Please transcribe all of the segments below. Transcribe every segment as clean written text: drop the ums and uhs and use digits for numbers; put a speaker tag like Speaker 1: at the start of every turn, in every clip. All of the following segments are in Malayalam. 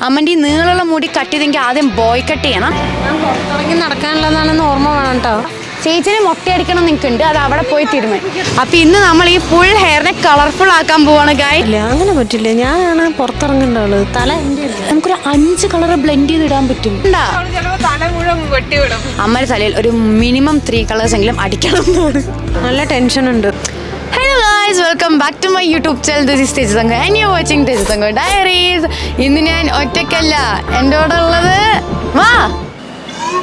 Speaker 1: അമ്മൻ്റെ ഈ നീളമുള്ള മുടി കട്ട് ചെയ്തെങ്കിൽ ആദ്യം ബോയ് കട്ട് ചെയ്യണം.
Speaker 2: ഞാൻ പുറത്തിറങ്ങി നടക്കാനുള്ളതാണെന്ന് ഓർമ്മ വേണം കേട്ടോ.
Speaker 1: ചേച്ചിനെ മൊട്ടയടിക്കണം നിൽക്കുന്നുണ്ട്, അത് അവിടെ പോയി തീരുമാനം. അപ്പം ഇന്ന് നമ്മൾ ഈ ഫുൾ ഹെയറിനെ കളർഫുൾ ആക്കാൻ പോവാണ് ഗായ്.
Speaker 2: ഇല്ല അങ്ങനെ പറ്റില്ല, ഞാനാണ് പുറത്തിറങ്ങേണ്ട ആള്. തല എൻ്റെ
Speaker 1: നമുക്കൊരു 5 കളർ ബ്ലെൻഡ് ചെയ്ത് ഇടാൻ പറ്റും. അമ്മയുടെ തലയിൽ ഒരു മിനിമം 3 കളേഴ്സ് എങ്കിലും അടിക്കണം എന്നാണ്.
Speaker 2: നല്ല ടെൻഷൻ ഉണ്ട്.
Speaker 1: Hello guys, welcome back to my YouTube channel. This is Tejuthanka and you watching Tejuthanka diaries. ഇന്ന് ഞാൻ ഒറ്റയ്ക്കല്ല, എൻ്റെ കൂടെ ഉള്ളത് വാ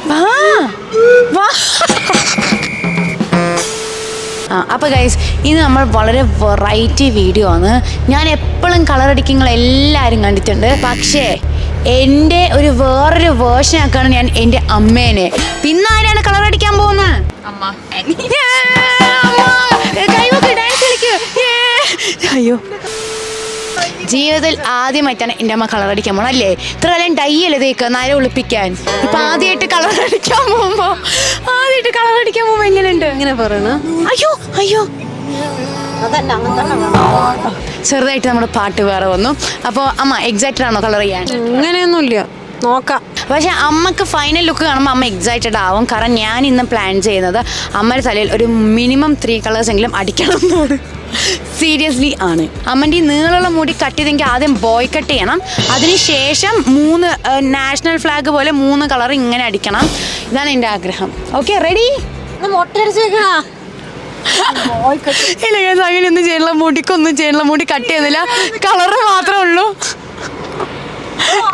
Speaker 1: വാ വാ. അപ്പോൾ ഗൈസ്, ഇത് നമ്മൾ വളരെ വെറൈറ്റി വീഡിയോ ആണ്. ഞാൻ എപ്പോഴും കളർ അടിക്കുന്ന എല്ലാവരും കണ്ടിട്ടുണ്ട്, പക്ഷേ എൻ്റെ ഒരു വേറൊരു വേർഷൻ ആക്കാണ് ഞാൻ എൻ്റെ അമ്മേനെ. പിന്നെ ആരാണ് കളർ അടിക്കാൻ പോകുന്നത്? അമ്മ. അയ്യോ, ജീവിതത്തിൽ ആദ്യമായിട്ടാണ് എൻ്റെ അമ്മ കളർ അടിക്കാൻ പോകണം അല്ലേ? ഇത്ര കാലം ഡൈ അല്ലേ തേക്കുക നര ഒളിപ്പിക്കാൻ. ഇപ്പം ആദ്യമായിട്ട് കളർ അടിക്കാൻ പോകുമ്പോൾ എങ്ങനെയുണ്ട്?
Speaker 2: എങ്ങനെ പറയണ?
Speaker 1: അയ്യോ അയ്യോ, ചെറുതായിട്ട് നമ്മുടെ പാട്ട് വേറെ വന്നു. അപ്പോൾ അമ്മ എക്സൈറ്റഡ് ആണോ കളർ ചെയ്യാൻ?
Speaker 2: അങ്ങനെയൊന്നുമില്ല, നോക്കാം.
Speaker 1: പക്ഷേ അമ്മക്ക് ഫൈനൽ ലുക്ക് കാണുമ്പോൾ അമ്മ എക്സൈറ്റഡ് ആവും. കാരണം ഞാൻ ഇന്ന് പ്ലാൻ ചെയ്യുന്നത് അമ്മയുടെ തലയിൽ ഒരു മിനിമം 3 കളേഴ്സ് എങ്കിലും അടിക്കണം എന്നാണ്. സീരിയസ്ലി ആണ്. അമ്മൻ്റെ ഈ നീളമുള്ള മുടി കട്ട് ചെയ്തെങ്കിൽ ആദ്യം ബോയ് കട്ട് ചെയ്യണം. അതിനുശേഷം 3 നാഷണൽ ഫ്ലാഗ് പോലെ 3 കളർ ഇങ്ങനെ അടിക്കണം. ഇതാണ് എൻ്റെ ആഗ്രഹം. Okay, ready? ഇല്ല, അങ്ങനെയൊന്നും ചെയ്യണ, മുടിക്കൊന്നും ചെയ്യണ, മുടി കട്ട് ചെയ്യുന്നില്ല, കളറ് മാത്രമേ ഉള്ളൂ.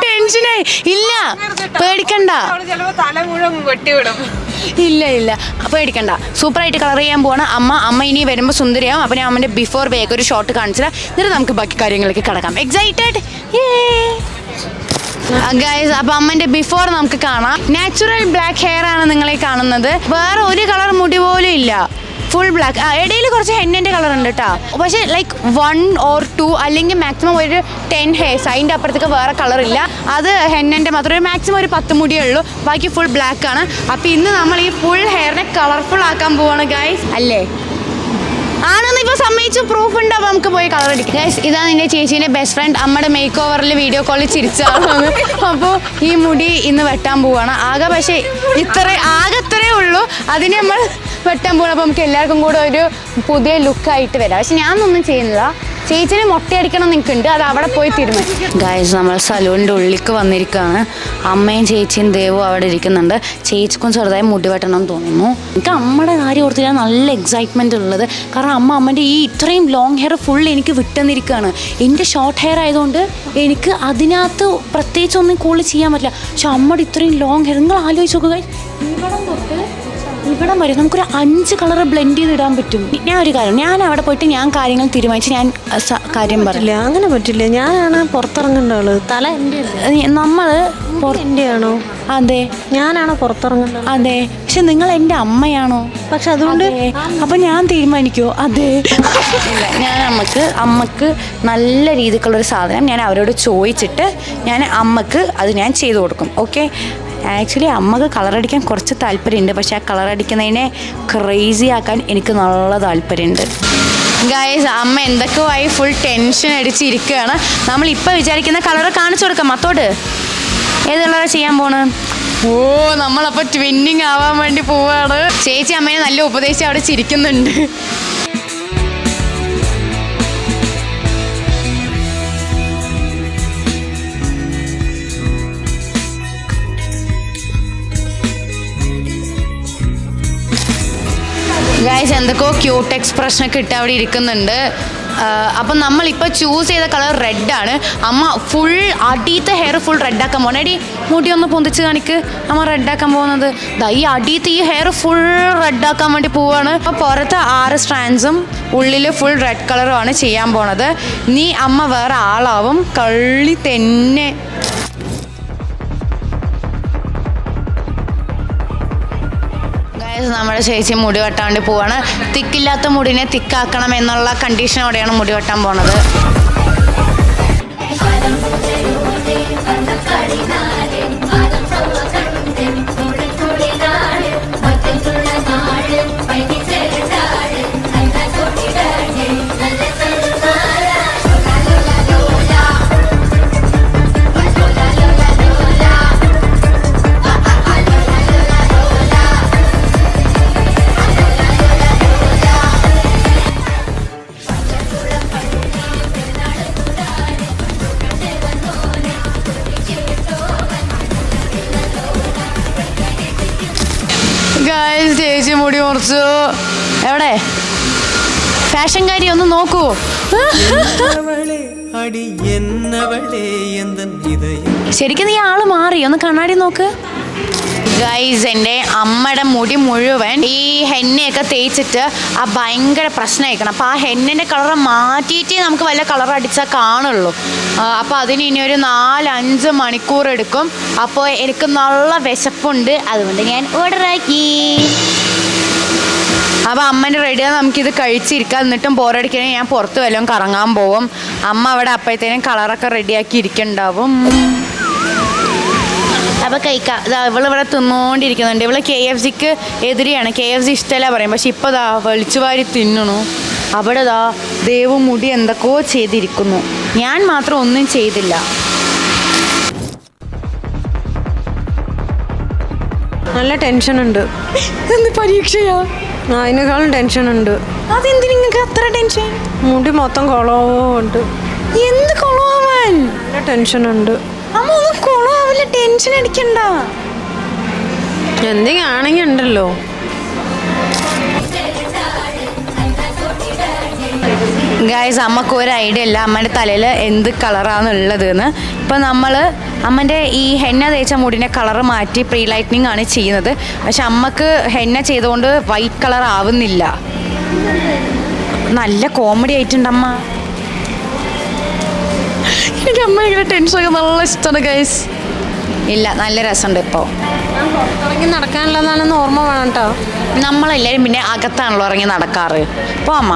Speaker 1: ടെൻഷനായി. ഇല്ല പേടിക്കണ്ട, ഇല്ല ഇല്ല പേടിക്കണ്ട, സൂപ്പറായിട്ട് കളർ ചെയ്യാൻ പോവാണ് അമ്മ ഇനി വരുമ്പോൾ സുന്ദരിയാവും. അപ്പം ഞാൻ അമ്മൻ്റെ ബിഫോർ വേഗം ഒരു ഷോട്ട് കാണിച്ചില്ല, എന്നിട്ട് നമുക്ക് ബാക്കി കാര്യങ്ങളിലേക്ക് കിടക്കാം. Excited guys. അപ്പം അമ്മൻ്റെ ബിഫോർ നമുക്ക് കാണാം. നാച്ചുറൽ ബ്ലാക്ക് ഹെയർ ആണ് നിങ്ങളെ കാണുന്നത്. വേറെ ഒരു കളർ മുടി പോലും ഇല്ല, ഫുൾ ബ്ലാക്ക്. ഇടയിൽ കുറച്ച് ഹെന്നിൻ്റെ കളർ ഉണ്ട് കേട്ടോ, പക്ഷേ ലൈക്ക് 1 or 2 അല്ലെങ്കിൽ മാക്സിമം ഒരു 10 ഹെയർസ്. അതിൻ്റെ അപ്പുറത്തേക്ക് വേറെ കളറില്ല. അത് ഹെന്നിൻ്റെ മാത്രം. ഒരു മാക്സിമം ഒരു 10 മുടിയേ ഉള്ളൂ, ബാക്കി ഫുൾ ബ്ലാക്ക് ആണ്. അപ്പോൾ ഇന്ന് നമ്മൾ ഈ ഫുൾ ഹെയറിനെ കളർഫുൾ ആക്കാൻ പോവാണ് ഗൈസ്. അല്ലേ? ആണെന്ന് ഇപ്പോൾ സമ്മതിച്ചു, പ്രൂഫ് ഉണ്ട്. അപ്പോൾ നമുക്ക് പോയി കളർ അടിക്കാം ഗൈസ്. ഇതാണ് എൻ്റെ ചേച്ചീൻ്റെ ബെസ്റ്റ് ഫ്രണ്ട്. അമ്മയുടെ മേക്ക് ഓവറിൽ വീഡിയോ കോളിൽ ചിരിച്ചാണ്. അപ്പോൾ ഈ മുടി ഇന്ന് വെട്ടാൻ പോവാണ്. പക്ഷേ ഇത്രയേ ഉള്ളൂ, അതിന് നമ്മൾ വെട്ടാൻ പോകണം. അപ്പോൾ നമുക്ക് എല്ലാവർക്കും കൂടെ ഒരു പുതിയ ലുക്കായിട്ട് വരാം. പക്ഷെ ഞാനൊന്നും ചെയ്യുന്നില്ല, ചേച്ചിനെ മൊട്ടയടിക്കണം നിൽക്കുന്നുണ്ട്, അത് അവിടെ പോയി തീരുമാനം. ഗൈസ്, നമ്മൾ സലൂണിൻ്റെ ഉള്ളിലേക്ക് വന്നിരിക്കുകയാണ്. അമ്മയും ചേച്ചിയും ദേവും അവിടെ ഇരിക്കുന്നുണ്ട്. ചേച്ചിക്കും ചെറുതായി മുടി വെട്ടണം എന്ന് തോന്നുന്നു. എനിക്ക് അമ്മയുടെ കാര്യം ഓർത്തില്ല നല്ല എക്സൈറ്റ്മെൻറ്റ് ഉള്ളത്. കാരണം അമ്മൻ്റെ ഈ ഇത്രയും ലോങ് ഹെയർ ഫുൾ എനിക്ക് വിട്ടെന്നിരിക്കുകയാണ്. എൻ്റെ ഷോർട്ട് ഹെയർ ആയതുകൊണ്ട് എനിക്ക് അതിനകത്ത് പ്രത്യേകിച്ചൊന്നും കൂടുതൽ ചെയ്യാൻ പറ്റില്ല. പക്ഷെ അമ്മയുടെ ഇത്രയും ലോങ് ഹെയർ നിങ്ങൾ ആലോചിച്ച് നോക്കുക. ഇവിടം തൊട്ട് ഇവിടം വരെ നമുക്കൊരു 5 കളർ ബ്ലെൻഡ് ചെയ്ത് ഇടാൻ പറ്റും. ഞാൻ അവിടെ പോയിട്ട് ഞാൻ കാര്യങ്ങൾ തീരുമാനിച്ച് ഞാൻ കാര്യം പറയില്ല.
Speaker 2: അങ്ങനെ പറ്റില്ല, ഞാനാണ് പുറത്തിറങ്ങേണ്ട ആള്. തല എൻ്റെ
Speaker 1: നമ്മൾ
Speaker 2: എൻ്റെ ആണോ?
Speaker 1: അതെ,
Speaker 2: ഞാനാണോ പുറത്തിറങ്ങേണ്ടത്?
Speaker 1: അതെ. പക്ഷെ നിങ്ങൾ എൻ്റെ അമ്മയാണോ?
Speaker 2: പക്ഷെ അതുകൊണ്ട്
Speaker 1: അപ്പം ഞാൻ തീരുമാനിക്കുമോ? അതെ. ഞാൻ അമ്മക്ക് നല്ല രീതിക്കുള്ളൊരു സാധനം ഞാൻ അവരോട് ചോദിച്ചിട്ട് അമ്മക്ക് അത് ഞാൻ ചെയ്തു കൊടുക്കും. ഓക്കെ. ആക്ച്വലി അമ്മക്ക് കളറടിക്കാൻ കുറച്ച് താല്പര്യമുണ്ട്, പക്ഷെ ആ കളറടിക്കുന്നതിനെ ക്രേസി ആക്കാൻ എനിക്ക് നല്ല താല്പര്യമുണ്ട്. ഗൈസ്, അമ്മ എന്തൊക്കെയോ ആയി ഫുൾ ടെൻഷൻ അടിച്ചിരിക്കുകയാണ്. നമ്മളിപ്പോൾ വിചാരിക്കുന്ന കളർ കാണിച്ചു കൊടുക്കാം മത്തോട്. ഏത് കളറാണ് ചെയ്യാൻ പോണ്? നമ്മളപ്പോൾ ട്വിന്നിങ് ആവാൻ വേണ്ടി പോവാണ്. ചേച്ചി അമ്മേനെ നല്ല ഉപദേശിച്ച് അവിടെ ചിരിക്കുന്നുണ്ട്. ഗൈസ്, എന്തൊക്കെയോ ക്യൂട്ട് എക്സ്പ്രഷനൊക്കെ ഇട്ട് അവിടെ ഇരിക്കുന്നുണ്ട്. അപ്പം നമ്മളിപ്പോൾ ചൂസ് ചെയ്ത കളർ റെഡാണ്. അമ്മ ഫുൾ അടിയത്തെ ഹെയർ ഫുൾ റെഡാക്കാൻ പോകണം. എടി മുടി ഒന്ന് പൊന്തിച്ച് കാണിക്ക്. അമ്മ റെഡാക്കാൻ പോകുന്നത് ഈ അടിയത്തെ ഈ ഹെയർ ഫുൾ റെഡാക്കാൻ വേണ്ടി പോവാണ്. അപ്പോൾ പുറത്ത് 6 സ്ട്രാൻഡ്സും ഉള്ളിൽ ഫുൾ റെഡ് കളറുമാണ് ചെയ്യാൻ പോണത്. നീ അമ്മ വേറെ ആളാവും, കള്ളി തന്നെ. നമ്മുടെ ചേച്ചി മുടി വെട്ടാൻ വേണ്ടി പോവാണ്. തിക്കില്ലാത്ത മുടിനെ തിക്കാക്കണം എന്നുള്ള കണ്ടീഷനോടെയാണ് മുടി വെട്ടാൻ പോണത്. ഫാഷൻകാരി ഒന്ന് നോക്കൂ. ശരിക്കും നീ ആള് മാറി, ഒന്ന് കണ്ണാടി നോക്ക്. ഗൈസ്, എൻ്റെ അമ്മയുടെ മുടി മുഴുവൻ ഈ ഹെന്നയൊക്കെ തേച്ചിട്ട് ആ ഭയങ്കര പ്രശ്നമായിരിക്കണം. അപ്പോൾ ആ ഹെന്നിൻ്റെ കളർ മാറ്റിയിട്ടേ നമുക്ക് വല്ല കളർ അടിച്ചാൽ കാണുള്ളൂ. അപ്പോൾ അതിന് ഇനി ഒരു 4-5 മണിക്കൂർ എടുക്കും. അപ്പോൾ എനിക്ക് നല്ല വിശപ്പുണ്ട്, അതുകൊണ്ട് ഞാൻ ഓർഡറാക്കി. അപ്പോൾ അമ്മേൻ്റെ റെഡിയാണ്, നമുക്കിത് കഴിച്ചിരിക്കാം. എന്നിട്ടും ബോറടിക്കണേ ഞാൻ പുറത്ത് വല്ലതും കറങ്ങാൻ പോവും. അമ്മ അവിടെ അപ്പോഴത്തേനും കളറൊക്കെ റെഡിയാക്കി ഇരിക്കുന്നുണ്ടാവും. അപ്പോൾ കഴിക്കാം. ഇതാ ഇവളിവിടെ തിന്നുകൊണ്ടിരിക്കുന്നുണ്ട്. ഇവള് KFCക്ക് എതിരെയാണ്. KFC ഇഷ്ടമല്ല പറയും, പക്ഷെ ഇപ്പോൾ ഇതാ വെളിച്ചുവാരി തിന്നണു. അവിടെ ഇതാ ദേവു മുടി എന്തൊക്കെയോ ചെയ്തിരിക്കുന്നു. ഞാൻ മാത്രം ഒന്നും ചെയ്തില്ല.
Speaker 2: നല്ല ടെൻഷൻ ഉണ്ട്.
Speaker 1: എന്ത് പരീക്ഷയാ?
Speaker 2: അതിനേക്കാളും ടെൻഷൻ ഉണ്ട്.
Speaker 1: അതെന്തിന് നിങ്ങൾക്ക് അത്ര ടെൻഷൻ?
Speaker 2: മുടി മൊത്തം കുളവുണ്ട്.
Speaker 1: എന്ത് കുളമാവാൻ?
Speaker 2: നല്ല ടെൻഷൻ ഉണ്ട്.
Speaker 1: അമ്മ ഒന്നും കുളമാവില്ല, ടെൻഷൻ അടിക്കണ്ട.
Speaker 2: എന്തെങ്കിലും ആണെങ്കിൽ ഉണ്ടല്ലോ.
Speaker 1: ഗായ്സ്, അമ്മക്ക് ഒരു ഐഡിയ ഇല്ല അമ്മേൻ്റെ തലയിൽ എന്ത് കളറാണെന്നുള്ളത് എന്ന്. ഇപ്പം നമ്മൾ അമ്മൻ്റെ ഈ ഹെന്ന തേച്ച മുടിൻ്റെ കളറ് മാറ്റി പ്രീ ലൈറ്റനിങ് ആണ് ചെയ്യുന്നത്. പക്ഷെ അമ്മക്ക് ഹെന്ന ചെയ്തുകൊണ്ട് വൈറ്റ് കളർ ആവുന്നില്ല. നല്ല കോമഡി ആയിട്ടുണ്ട് അമ്മ. എനിക്ക് അമ്മ ഇങ്ങനെ ടെൻഷനൊക്കെ നല്ല ഇഷ്ടമാണ് ഗൈസ്. ഇല്ല, നല്ല രസമുണ്ട്. ഇപ്പോൾ
Speaker 2: ഇറങ്ങി നടക്കാനുള്ളതാണെന്ന് ഓർമ്മ വേണം കേട്ടോ.
Speaker 1: നമ്മളെല്ലാവരും പിന്നെ അകത്താണല്ലോ ഇറങ്ങി നടക്കാറ്. അപ്പോൾ അമ്മ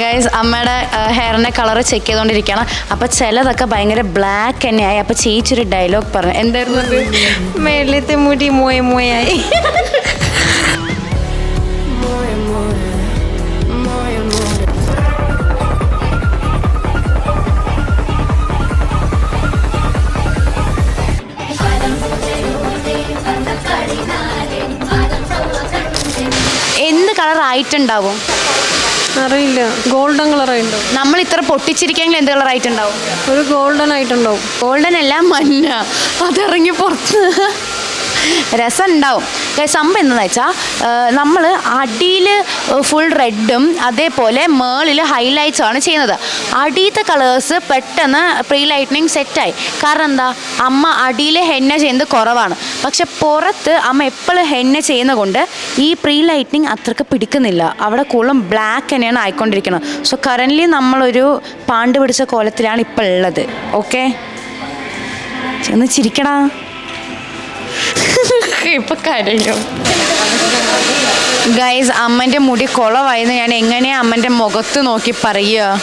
Speaker 1: ഗൈസ്, അമ്മയുടെ ഹെയറിൻ്റെ കളർ ചെക്ക് ചെയ്തുകൊണ്ടിരിക്കുകയാണ്. അപ്പോൾ ചിലതൊക്കെ ഭയങ്കര ബ്ലാക്ക് തന്നെയായി. അപ്പോൾ ചേച്ചി ഒരു ഡയലോഗ് പറഞ്ഞു. എന്തായിരുന്നു അത്?
Speaker 2: മേളിലത്തെ മുടി മോയായി.
Speaker 1: എന്ത് കളർ ആയിട്ടുണ്ടാവും
Speaker 2: അറിയില്ല. ഗോൾഡൻ കളർ ആയിട്ടുണ്ടാവും.
Speaker 1: നമ്മൾ ഇത്ര പൊട്ടിച്ചിരിക്കെങ്കിൽ എന്ത് കളർ ആയിട്ടുണ്ടാവും?
Speaker 2: ഒരു ഗോൾഡൻ ആയിട്ടുണ്ടാവും.
Speaker 1: ഗോൾഡൻ എല്ലാം മഞ്ഞ, അതിറങ്ങി പുറത്ത് രസം ഉണ്ടാവും. സംഭവം എന്താണെന്ന് വെച്ചാൽ നമ്മൾ അടിയിൽ ഫുൾ റെഡും അതേപോലെ മേളിൽ ഹൈലൈറ്റ്സും ആണ് ചെയ്യുന്നത്. അടിയത്തെ കളേഴ്സ് പെട്ടെന്ന് പ്രീ ലൈറ്റനിങ് സെറ്റായി. കാരണം എന്താ, അമ്മ അടിയിൽ ഹെന്ന ചെയ്യുന്നത് കുറവാണ്. പക്ഷെ പുറത്ത് അമ്മ എപ്പോഴും ഹെന്ന ചെയ്യുന്ന കൊണ്ട് ഈ പ്രീ ലൈറ്റനിങ് അത്രയ്ക്ക് പിടിക്കുന്നില്ല. അവിടെ കൂടുതലും ബ്ലാക്ക് തന്നെയാണ് ആയിക്കൊണ്ടിരിക്കുന്നത്. സോ കറൻ്റ്ലി നമ്മളൊരു പാണ്ട് പിടിച്ച കോലത്തിലാണ് ഇപ്പോൾ ഉള്ളത്. ഓക്കെ, ഒന്ന് ചിരിക്കടാ. ഇപ്പൊ കരയും. ഗൈസ്, അമ്മൻ്റെ മുടി കുളവായെന്ന് ഞാൻ എങ്ങനെയാ അമ്മൻ്റെ മുഖത്ത് നോക്കി പറയുക?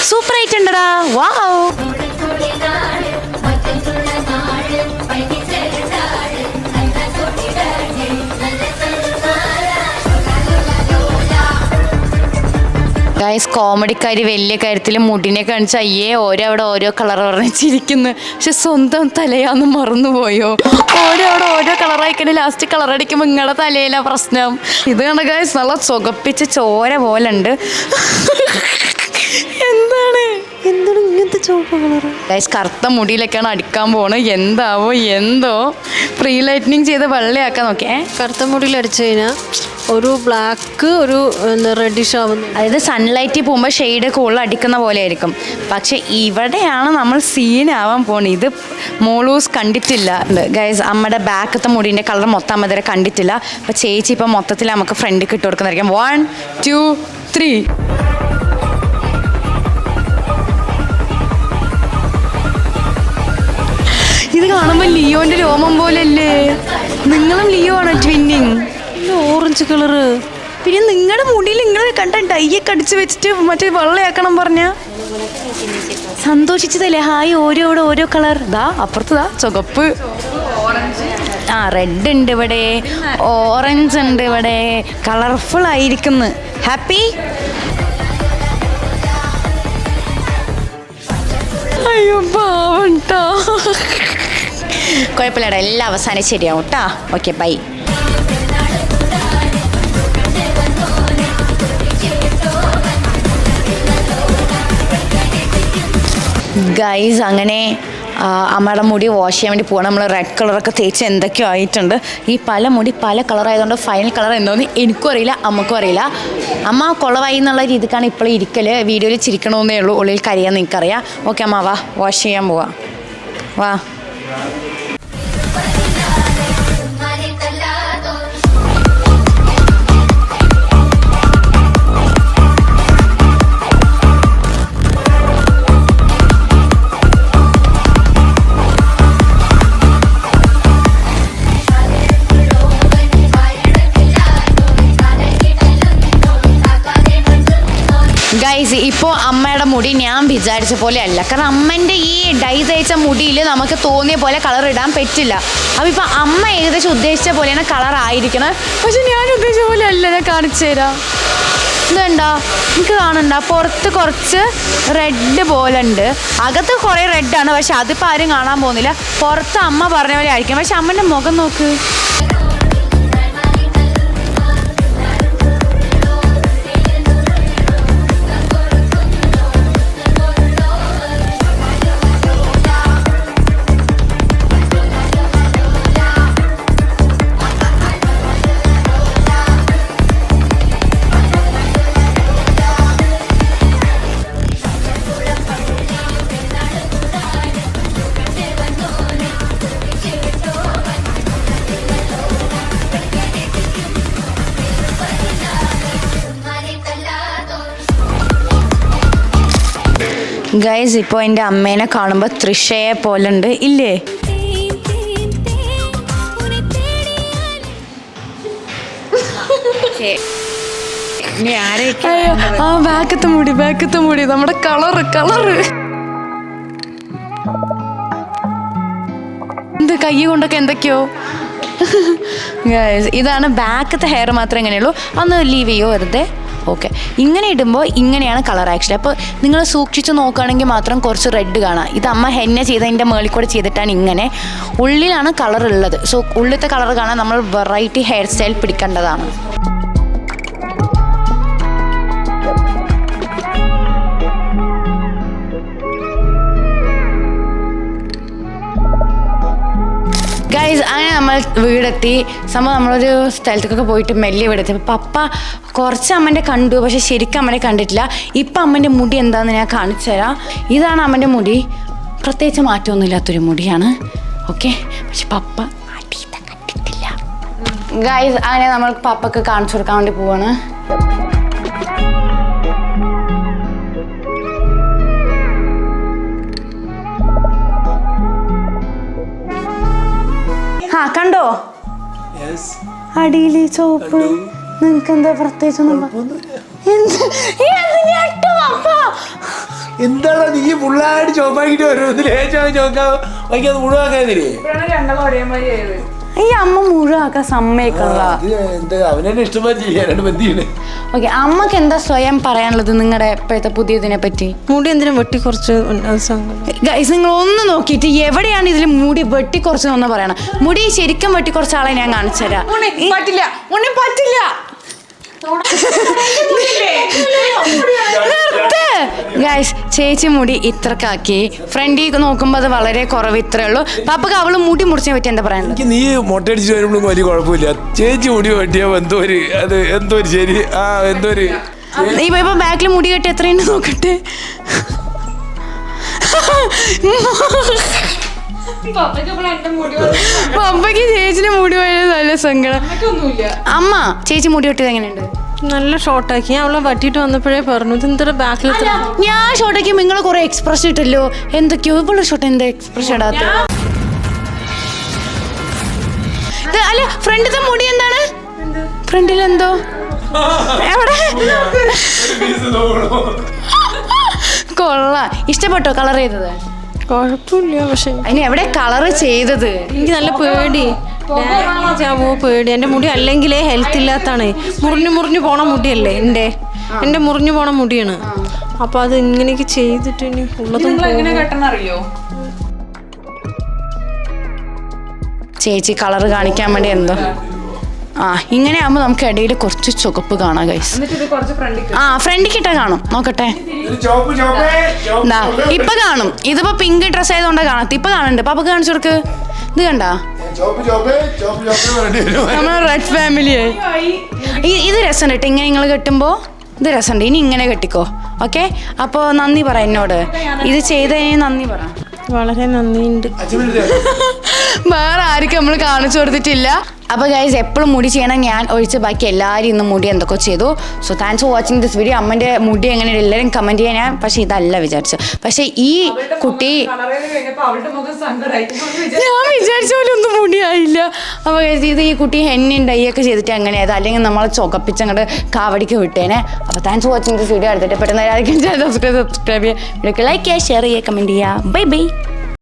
Speaker 1: സൂപ്പർ ആയിട്ടുണ്ടടാ, വാവ്. ഗൈസ്, കോമഡിക്കാരി വലിയ കാര്യത്തിൽ മുടിനെ കാണിച്ച് അയ്യേ അവിടെ ഓരോ കളർ പറഞ്ഞിരിക്കുന്നു. പക്ഷെ സ്വന്തം തലയാന്ന് മറന്നുപോയോ? അവിടെ ഓരോ കളറായിക്കണേ ലാസ്റ്റ് കളർ അടിക്കുമ്പോൾ നിങ്ങളുടെ തലയിലാ പ്രശ്നം. ഇത് കണ്ട ഗൈസ്, നല്ല ചുകപ്പിച്ച് ചോര പോലെ ഉണ്ട്. എന്താണ്
Speaker 2: ഇങ്ങനത്തെ ചുവപ്പ് കളർ?
Speaker 1: ഗൈസ്, കറുത്ത മുടിയിലൊക്കെയാണ് അടിക്കാൻ പോണത്. എന്താവോ എന്തോ. പ്രീ ലൈറ്റനിങ് ചെയ്ത് വെള്ളയാക്കാൻ നോക്കിയേ.
Speaker 2: കറുത്ത മുടിയിൽ അടിച്ചു കഴിഞ്ഞാൽ ഒരു ബ്ലാക്ക് ഒരു റെഡിഷ് ആവുന്നു.
Speaker 1: അതായത് സൺലൈറ്റിൽ പോകുമ്പോൾ ഷെയ്ഡ് കൂടുതൽ അടിക്കുന്ന പോലെ ആയിരിക്കും. പക്ഷെ ഇവിടെയാണ് നമ്മൾ സീനാവാൻ പോകുന്നത്. ഇത് മോളൂസ് കണ്ടിട്ടില്ല ഗൈസ്. അമ്മയുടെ ബാക്കത്തെ മുടീൻ്റെ കളർ മൊത്തം അമ്മ ഇതുവരെ കണ്ടിട്ടില്ല. അപ്പോൾ ചേച്ചി ഇപ്പം മൊത്തത്തിൽ നമുക്ക് ഫ്രണ്ടിൽ ഇട്ട് കൊടുക്കുന്നതായിരിക്കും. 1 2 3. ഇത് കാണുമ്പോൾ ലിയോന്റെ രോമം പോലല്ലേ? നിങ്ങളും ലിയോ ആണോ ട്വിന്നിങ്?
Speaker 2: Orange colour.
Speaker 1: പിന്നെ നിങ്ങളുടെ മുടിയിൽ നിങ്ങൾ കണ്ട ഡൈയൊക്കെ അടിച്ച് വെച്ചിട്ട് മറ്റേ വെള്ളയാക്കണം പറഞ്ഞ സന്തോഷിച്ചതല്ലേ? ഹായ്, ഓരോ കളർ. ദാ അപ്പുറത്ത് ദാ ചുവപ്പ്, റെഡ് ഉണ്ട് ഇവിടെ, ഓറഞ്ച് ഉണ്ട് ഇവിടെ, കളർഫുൾ ആയിരിക്കുന്നു. ഹാപ്പി? അയ്യോ പാവട്ടോ. കുഴപ്പമില്ലടാ, എല്ലാം അവസാനം ശരിയാവും കേട്ടോ. Okay, by. ഗൈസ്, അങ്ങനെ അമ്മയുടെ മുടി വാഷ് ചെയ്യാൻ വേണ്ടി പോകണം. നമ്മൾ റെഡ് കളറൊക്കെ തേച്ച് എന്തൊക്കെയോ ആയിട്ടുണ്ട്. ഈ പല മുടി പല കളറായതുകൊണ്ട് ഫൈനൽ കളർ എന്തോന്ന് എനിക്കും അറിയില്ല, അമ്മക്കും അറിയില്ല. അമ്മ കുളവായി എന്നുള്ള രീതിക്കാണ് ഇപ്പോൾ ഇരിക്കൽ. വീഡിയോയിൽ ചിരിക്കണമെന്നേ ഉള്ളൂ, ഉള്ളിൽ കരിയാൻ നിനക്കറിയാം. ഓക്കെ അമ്മ വാ, വാഷ് ചെയ്യാൻ പോവാം, വാ. ഗൈസ്, ഇപ്പോൾ അമ്മയുടെ മുടി ഞാൻ വിചാരിച്ച പോലെ അല്ല. കാരണം അമ്മേൻ്റെ ഈ ഡൈ തേച്ച മുടിയിൽ നമുക്ക് തോന്നിയ പോലെ കളർ ഇടാൻ പറ്റില്ല. അപ്പോൾ ഇപ്പോൾ അമ്മ ഏകദേശം ഉദ്ദേശിച്ച പോലെയാണ് കളർ ആയിരിക്കണം. പക്ഷെ ഞാൻ ഉദ്ദേശിച്ച പോലെ അല്ല. ഞാൻ കാണിച്ചു തരാം. ഇതുണ്ടോ, എനിക്ക് കാണണ്ട, പുറത്ത് കുറച്ച് റെഡ് പോലെ ഉണ്ട്, അകത്ത് കുറേ റെഡാണ്. പക്ഷെ അതിപ്പോൾ ആരും കാണാൻ പോകുന്നില്ല. പുറത്ത് അമ്മ പറഞ്ഞ പോലെ ആയിരിക്കും. പക്ഷെ അമ്മൻ്റെ മുഖം നോക്ക്. ഗൈസ്, ഇപ്പോൾ എൻ്റെ അമ്മേനെ കാണുമ്പോൾ തൃഷയെ പോലെ ഉണ്ട് ഇല്ലേ? ആ ബാക്കത്തെ മുടി നമ്മുടെ കളറ് എന്ത് കൈ കൊണ്ടൊക്കെ എന്തൊക്കെയോ. ഗൈസ്, ഇതാണ് ബാക്കത്തെ ഹെയർ മാത്രമേ ഇങ്ങനെയുള്ളൂ. ഒന്ന് ലീവ് ചെയ്യോ വെറുതെ. ഓക്കെ, ഇങ്ങനെ ഇടുമ്പോൾ ഇങ്ങനെയാണ് കളർ ആക്ച്വലി. അപ്പോൾ നിങ്ങൾ സൂക്ഷിച്ച് നോക്കുകയാണെങ്കിൽ മാത്രം കുറച്ച് റെഡ് കാണാം. ഇത് അമ്മ ഹെന്ന ചെയ്തതിൻ്റെ മേളിൽ കൂടെ ചെയ്തിട്ടാണ് ഇങ്ങനെ. ഉള്ളിലാണ് കളർ ഉള്ളത്. സോ ഉള്ളിലത്തെ കളർ കാണാൻ നമ്മൾ വെറൈറ്റി ഹെയർ സ്റ്റൈൽ പിടിക്കേണ്ടതാണ്. ഗൈസ്, അങ്ങനെ നമ്മൾ വീടെത്തി. സംഭവം നമ്മളൊരു സ്ഥലത്തേക്കൊക്കെ പോയിട്ട് മെല്ലെ വീടെത്തി. അപ്പോൾ പപ്പ കുറച്ച് അമ്മൻ്റെ കണ്ടു, പക്ഷെ ശരിക്കും അമ്മനെ കണ്ടിട്ടില്ല. ഇപ്പം അമ്മൻ്റെ മുടി എന്താണെന്ന് ഞാൻ കാണിച്ചു തരാം. ഇതാണ് അമ്മൻ്റെ മുടി. പ്രത്യേകിച്ച് മാറ്റമൊന്നുമില്ലാത്തൊരു മുടിയാണ്. ഓക്കെ, പക്ഷെ പപ്പ കണ്ടിട്ടില്ല. ഗൈസ്, അങ്ങനെ നമ്മൾ പപ്പക്ക് കാണിച്ചു കൊടുക്കാൻ വേണ്ടി പോവാണ്. കണ്ടോ അടിയില് ചോപ്പ്? നിങ്ങക്ക് എന്താ പ്രത്യേകിച്ചൊന്നും
Speaker 3: എന്താണ് നീ ഫുള്ളായിട്ട് ചോപ്പാക്കിട്ട് മുഴുവാക്കാതില്ലേ?
Speaker 1: ഈ അമ്മ മുഴുവാക്കാൻ സമ്മതിക്കല്ല.
Speaker 3: അവനെ ഇഷ്ടമായി ചെയ്യാനായിട്ട് ബന്ധിയാണ്.
Speaker 1: ഓക്കെ, അമ്മക്ക് എന്താ സ്വയം പറയാനുള്ളത് നിങ്ങളുടെ ഇപ്പോഴത്തെ പുതിയതിനെ പറ്റി?
Speaker 2: മുടി എന്തിനും വെട്ടി കുറച്ച്.
Speaker 1: ഗൈസ്, നിങ്ങൾ ഒന്ന് നോക്കിയിട്ട് എവിടെയാണ് ഇതിൽ മുടി വെട്ടി കുറച്ചതെന്ന് പറയണം. മുടി ശരിക്കും വെട്ടി കുറച്ച ആളെ ഞാൻ കാണിച്ചു തരാം. പറ്റില്ല. ഗൈസ്, ചേച്ചി മുടി ഇത്രക്കാക്കി. ഫ്രണ്ടിൽ നോക്കുമ്പോൾ അത് വളരെ കുറവ്, ഇത്രേ ഉള്ളൂ. പാപ്പക്ക് അവള് മുടി മുറിച്ചതിനെ പറ്റി എന്താ പറയാനുള്ളത്?
Speaker 3: നീ മൊട്ടടിച്ച് വരുമ്പോഴൊന്നും വലിയ കുഴപ്പമില്ല. ചേച്ചി മുടി വെട്ടിയാ എന്തോ ഒരു ശരി.
Speaker 1: ഇപ്പൊ ബാക്കിൽ മുടി കെട്ടി എത്രയുണ്ട് നോക്കട്ടെ. പപ്പയ്ക്ക് ചേച്ചിന്റെ മുടി പോയത് നല്ല സങ്കടം. അമ്മ, ചേച്ചി മുടി വെട്ടിയത് എങ്ങനെയുണ്ട്?
Speaker 2: നല്ല ഷോർട്ടാക്കി. ഞാൻ അവളെ വട്ടിയിട്ട് വന്നപ്പോഴേ പറഞ്ഞു ഇതെന്താ ബാക്കിൽ.
Speaker 1: ഞാൻ ഷോർട്ടാക്കി, നിങ്ങൾ കുറെ എക്സ്പ്രഷൻ ഇട്ടല്ലോ. എന്തൊക്കെയോ ഇവിടെ ഷോർട്ട് എന്താ എക്സ്പ്രഷൻ ഇടാത്ത? അല്ല, ഫ്രണ്ടിലത്തെ മുടി എന്താണ്? ഫ്രണ്ടിലെന്തോ എവിടെ? കൊള്ളാം. ഇഷ്ടപ്പെട്ടോ കളർ ചെയ്തത്?
Speaker 2: കുഴപ്പമില്ല. പക്ഷെ
Speaker 1: അതിന് എവിടെ കളർ ചെയ്തത്?
Speaker 2: എനിക്ക് നല്ല പേടി. പേടി. എൻ്റെ മുടി അല്ലെങ്കിലേ ഹെൽത്ത് ഇല്ലാത്താണ്. മുറിഞ്ഞു പോണ മുടിയല്ലേ എൻ്റെ മുറിഞ്ഞു പോണ മുടിയാണ്. അപ്പൊ അത് ഇങ്ങനെയൊക്കെ ചെയ്തിട്ട് ഇനി ഉള്ളതും
Speaker 1: അറിയോ? ചേച്ചി കളർ കാണിക്കാൻ വേണ്ടി എന്തോ ഇങ്ങനെ ആകുമ്പോൾ നമുക്ക് ഇടയിൽ കുറച്ച് ചുവപ്പ് കാണാം ഗൈസ്. ഫ്രണ്ടിൽ ഇട്ടാ കാണും. നോക്കട്ടെ, ഇപ്പൊ കാണും. ഇതിപ്പോ പിങ്ക് ഡ്രസ് ആയതുകൊണ്ടാ കാണാത്ത. ഇപ്പൊ കാണുന്നുണ്ട്. പാപ്പക്ക് കാണിച്ചു കൊടുക്ക്. ഇത് കണ്ടാ നമ്മൾ റെഡ് ഫാമിലിയായി. ഇത് രസമുണ്ട് കേട്ടോ. ഇങ്ങനെ നിങ്ങൾ കെട്ടുമ്പോൾ ഇത് രസമുണ്ട്. ഇനി ഇങ്ങനെ കെട്ടിക്കോ. ഓക്കെ, അപ്പോൾ നന്ദി പറ എന്നോട്. ഇത് ചെയ്തതിന് നന്ദി പറ.
Speaker 2: വളരെ നന്ദിയുണ്ട്.
Speaker 1: വേറെ ആർക്കും നമ്മൾ കാണിച്ചു കൊടുത്തിട്ടില്ല. അപ്പോൾ ഗൈസ്, എപ്പോഴും മുടി ചെയ്യണം. ഞാൻ ഒഴിച്ച് ബാക്കി എല്ലാവരും ഇന്ന് മുടി എന്തൊക്കെ ചെയ്തു. So thanks for watching this video. അമ്മൻ്റെ മുടി എങ്ങനെയാണ് എല്ലാവരും കമൻറ്റ് ചെയ്യാൻ. ഞാൻ പക്ഷേ ഇതല്ല വിചാരിച്ചു. പക്ഷേ ഈ കുട്ടി ഞാൻ വിചാരിച്ച പോലെ ഒന്നും മുടിയായില്ല. അപ്പോൾ ഇത് ഈ കുട്ടി ഹെന്നിൻ ഡൈയൊക്കെ ചെയ്തിട്ട് എങ്ങനെയായത്, അല്ലെങ്കിൽ നമ്മളെ ചുവപ്പിച്ച് അങ്ങോട്ട് കാവടിക്ക് വിട്ടേനെ. അപ്പോൾ thanks for watching this video. എടുത്തിട്ട് പെട്ടെന്ന് ആയിരിക്കും സബ്സ്ക്രൈബ് ചെയ്യുക, വീഡിയോക്ക് ലൈക്ക് ചെയ്യുക, ഷെയർ ചെയ്യുക, കമൻറ്റ് ചെയ്യുക. Bye bye.